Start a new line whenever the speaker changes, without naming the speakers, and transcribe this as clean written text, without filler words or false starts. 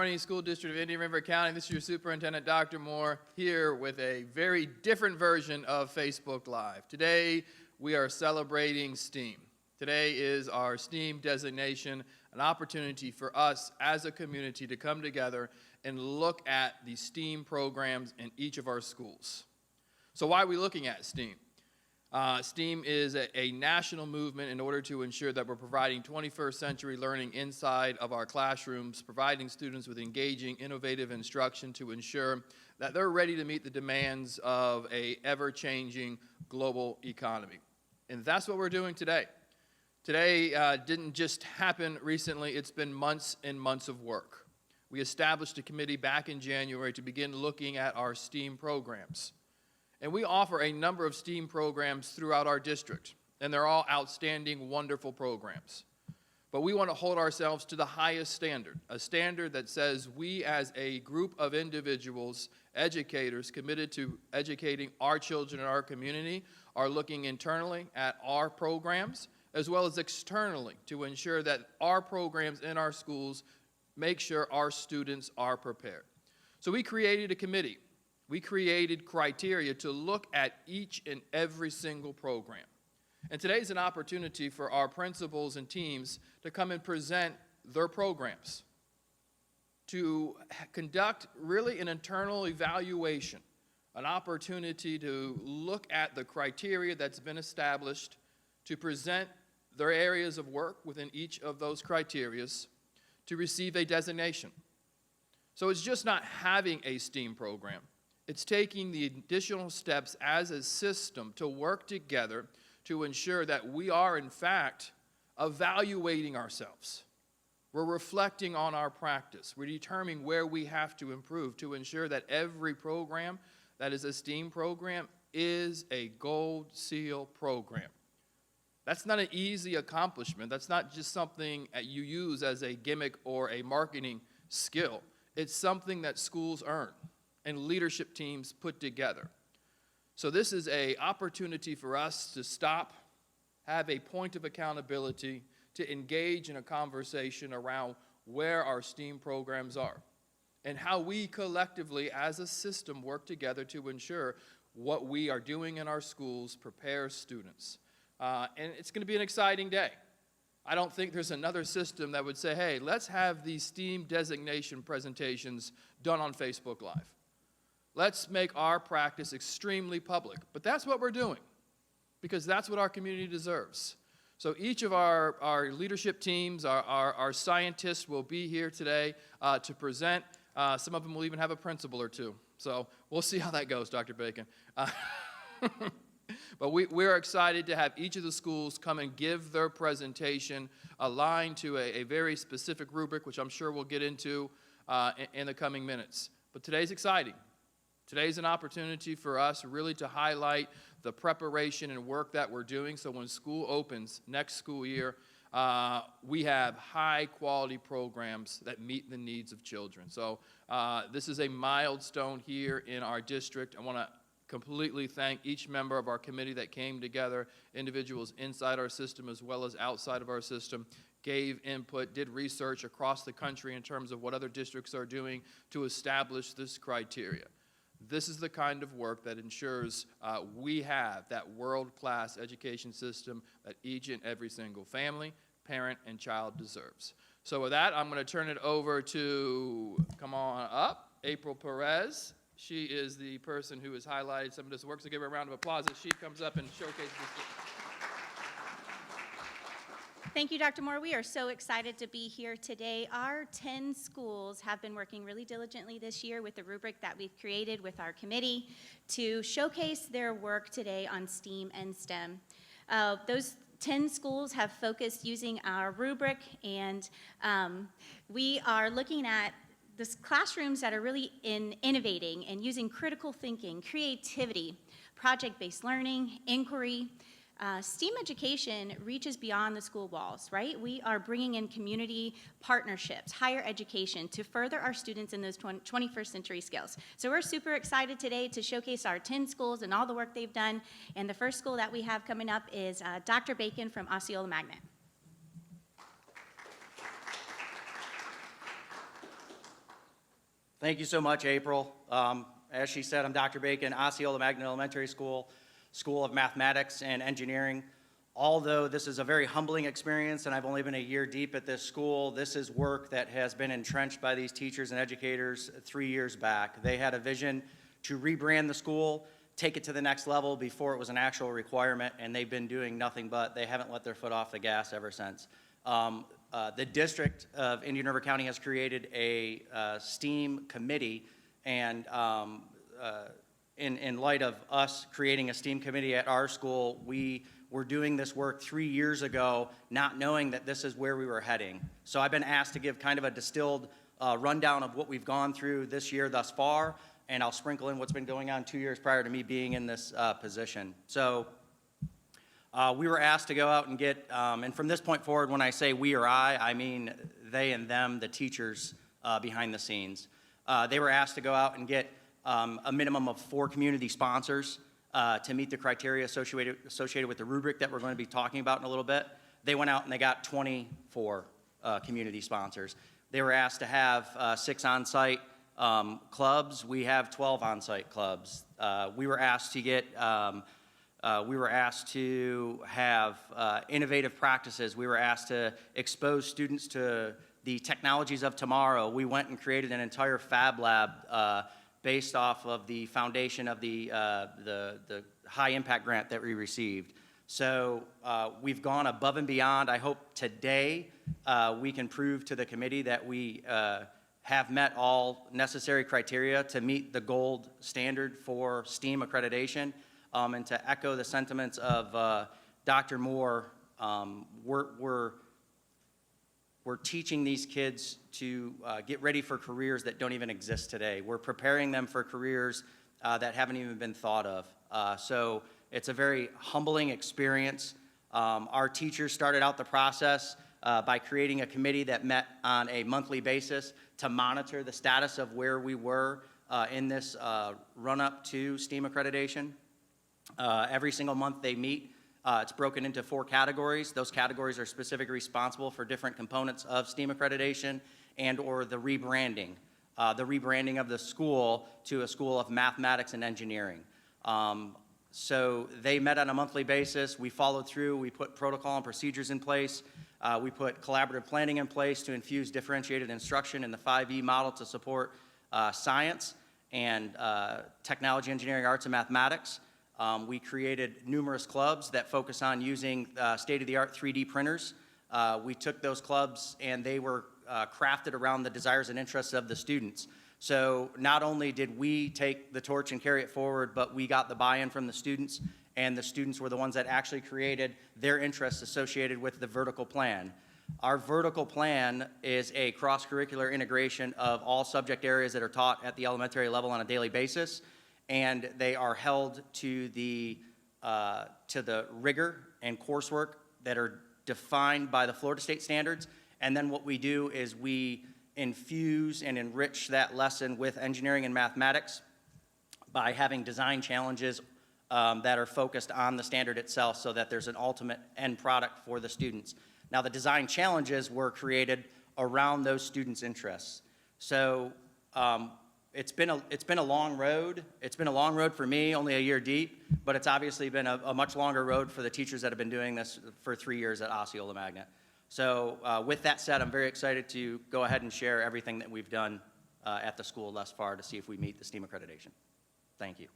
morning, School District of Indian River County. This is your Superintendent, Dr. Moore, here with a very different version of Facebook Live. Today, we are celebrating STEAM. Today is our STEAM designation, an opportunity for us as a community to come together and look at the STEAM programs in each of our schools. So why are we looking at STEAM? STEAM is a national movement in order to ensure that we're providing 21st century learning inside of our classrooms, providing students with engaging, innovative instruction to ensure that they're ready to meet the demands of an ever-changing global economy. And that's what we're doing today. Today didn't just happen recently, it's been months and months of work. We established a committee back in January to begin looking at our STEAM programs. And we offer a number of STEAM programs throughout our district, and they're all outstanding, wonderful programs. But we want to hold ourselves to the highest standard, a standard that says we as a group of individuals, educators committed to educating our children in our community, are looking internally at our programs, as well as externally to ensure that our programs in our schools make sure our students are prepared. So we created a committee. We created criteria to look at each and every single program. And today's an opportunity for our principals and teams to come and present their programs, to conduct really an internal evaluation, an opportunity to look at the criteria that's been established, to present their areas of work within each of those criteria, to receive a designation. So it's just not having a STEAM program. It's taking the additional steps as a system to work together to ensure that we are, in fact, evaluating ourselves. We're reflecting on our practice. We're determining where we have to improve to ensure that every program that is a STEAM program is a gold seal program. That's not an easy accomplishment. That's not just something that you use as a gimmick or a marketing skill. It's something that schools earn and leadership teams put together. So this is an opportunity for us to stop, have a point of accountability, to engage in a conversation around where our STEAM programs are and how we collectively as a system work together to ensure what we are doing in our schools prepares students. And it's going to be an exciting day. I don't think there's another system that would say, hey, let's have these STEAM designation presentations done on Facebook Live. Let's make our practice extremely public. But that's what we're doing, because that's what our community deserves. So each of our leadership teams, our scientists will be here today to present. Some of them will even have a principal or two. So we'll see how that goes, Dr. Bacon. But we're excited to have each of the schools come and give their presentation aligned to a very specific rubric, which I'm sure we'll get into in the coming minutes. But today's exciting. Today's an opportunity for us really to highlight the preparation and work that we're doing so when school opens next school year, we have high-quality programs that meet the needs of children. So this is a milestone here in our district. I want to completely thank each member of our committee that came together, individuals inside our system as well as outside of our system, gave input, did research across the country in terms of what other districts are doing to establish this criteria. This is the kind of work that ensures we have that world-class education system that each and every single family, parent, and child deserves. So with that, I'm going to turn it over to, come on up, April Perez. She is the person who has highlighted some of this work, so give her a round of applause as she comes up and showcases this.
Thank you, Dr. Moore. We are so excited to be here today. Our 10 schools have been working really diligently this year with the rubric that we've created with our committee to showcase their work today on STEAM and STEM. Those 10 schools have focused using our rubric, and we are looking at the classrooms that are really innovating and using critical thinking, creativity, project-based learning, inquiry. STEAM education reaches beyond the school walls, right? We are bringing in community partnerships, higher education to further our students in those 21st century skills. So we're super excited today to showcase our 10 schools and all the work they've done. And the first school that we have coming up is Dr. Bacon from Osceola Magnet.
Thank you so much, April. As she said, I'm Dr. Bacon, Osceola Magnet Elementary School, School of Mathematics and Engineering. Although this is a very humbling experience and I've only been a year deep at this school, this is work that has been entrenched by these teachers and educators 3 years back. They had a vision to rebrand the school, take it to the next level before it was an actual requirement, and they've been doing nothing but, they haven't let their foot off the gas ever since. The District of Indian River County has created a STEAM committee, and in light of us creating a STEAM committee at our school, we were doing this work 3 years ago, not knowing that this is where we were heading. So I've been asked to give kind of a distilled rundown of what we've gone through this year thus far, and I'll sprinkle in what's been going on 2 years prior to me being in this position. So we were asked to go out and get, and from this point forward, when I say we or I mean they and them, the teachers behind the scenes. They were asked to go out and get a minimum of 4 community sponsors to meet the criteria associated with the rubric that we're going to be talking about in a little bit. They went out and they got 24 community sponsors. They were asked to have 6 on-site clubs. We have 12 on-site clubs. We were asked to have innovative practices. We were asked to expose students to the technologies of tomorrow. We went and created an entire fab lab based off of the foundation of the high impact grant that we received. So we've gone above and beyond. I hope today we can prove to the committee that we have met all necessary criteria to meet the gold standard for STEAM accreditation. And to echo the sentiments of Dr. Moore, we're teaching these kids to get ready for careers that don't even exist today. We're preparing them for careers that haven't even been thought of. So it's a very humbling experience. Our teachers started out the process by creating a committee that met on a monthly basis to monitor the status of where we were in this run-up to STEAM accreditation. Every single month they meet. It's broken into 4 categories. Those categories are specifically responsible for different components of STEAM accreditation and or the rebranding of the school to a school of mathematics and engineering. So they met on a monthly basis. We followed through. We put protocol and procedures in place. We put collaborative planning in place to infuse differentiated instruction in the 5E model to support science and technology, engineering, arts, and mathematics. We created numerous clubs that focus on using state-of-the-art 3D printers. We took those clubs and they were crafted around the desires and interests of the students. So not only did we take the torch and carry it forward, but we got the buy-in from the students, and the students were the ones that actually created their interests associated with the vertical plan. Our vertical plan is a cross-curricular integration of all subject areas that are taught at the elementary level on a daily basis, and they are held to the rigor and coursework that are defined by the Florida State standards. And then what we do is we infuse and enrich that lesson with engineering and mathematics by having design challenges that are focused on the standard itself so that there's an ultimate end product for the students. Now, the design challenges were created around those students' interests. So it's been a long road. It's been a long road for me, only a year deep, but it's obviously been a much longer road for the teachers that have been doing this for 3 years at Osceola Magnet. So with that said, I'm very excited to go ahead and share everything that we've done at the school thus far to see if we meet the STEAM accreditation. Thank you.